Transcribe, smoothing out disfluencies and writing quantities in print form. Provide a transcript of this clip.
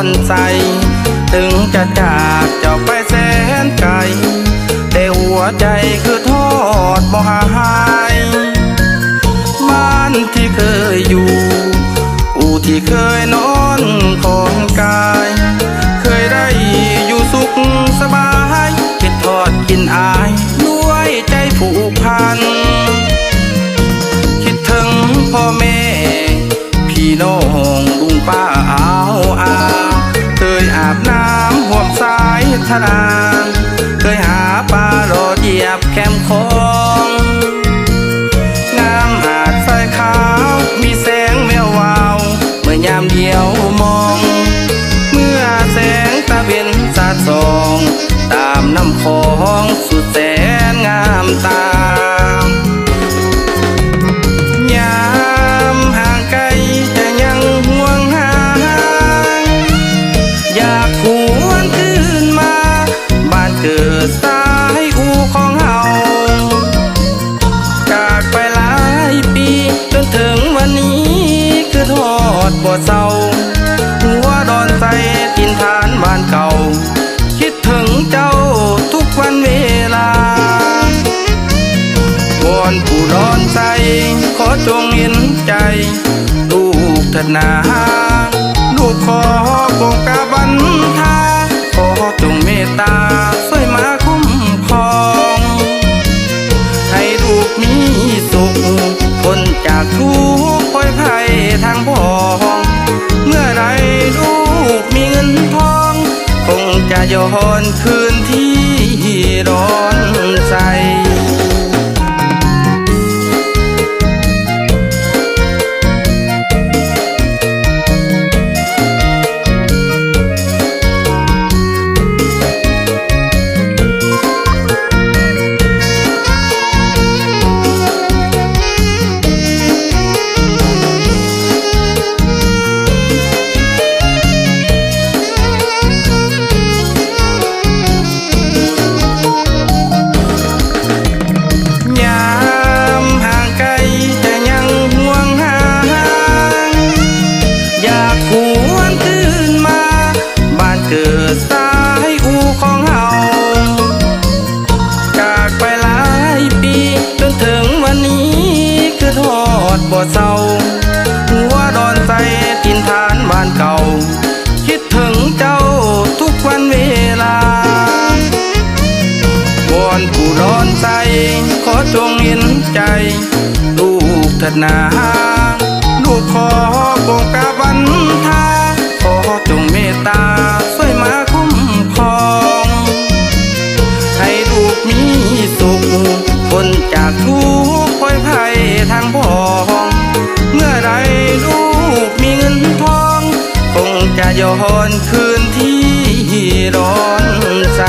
อนใจถึงจะจากเจ้าไปแสนไกลแต่หัวใจคือทอดบ่หายบ้านที่เคยอยู่อู่ที่เคยนอนคอนกายเคยได้อยู่สุขสบายคิดทอดกินอายด้วยใจผูกพันคิดถึงพ่อแม่พี่น้องลุงป้าอาเคยอาบน้ำห่วมสายทนานเคยหาปลารอเหยียบแคมคองงามหาดทรายขาวมีแสงแวววาวเมื่อยามเดียวมองเมื่อแสงตะเวนสาดส่องตามน้ำคลองสุดแสนงามตายามห่างไกลแต่ยังห่วงหาอยากหวนคืนมาบ้านเกิดสายอู่ของเฮาจากไปหลายปีจนถึงวันนี้คือทอดบ่เศร้าหัวดอนใจถิ่นฐานบ้านเก่าคิดถึงเจ้าทุกวันเวลาวอนผู้ดอนใจขอจงเห็นใจลูกเถิดนาลูกขอโปรดกาบันทาขอจงเมตตาช่วยมาคุ้มครองให้ลูกมีสุขพ้นจากทุกข์ปล่อยภัยทางพ้องเมื่อไรลูกมีเงินทองคงจะย้อนคืนที่ร้อนใจเกิดสายอู่ของเฮาจากไปหลายปีจนถึงวันนี้คือทอดบ่เศร้าหัวดอนใจถิ่นฐานบ้านเก่าคิดถึงเจ้าทุกวันเวลาวอนผู้ดอนใจขอจงเห็นใจลูกเถิดนาลูกขอโปรดกาบันทาขอจงเมตตาช่วยมาคุ้มครองให้ลูกมีสุขพ้นจากทุกข์ปล่อยภัยทางพ้องเมื่อไรลูกมีเงินทองคงจะย้อนคืนที่ร้อนใจ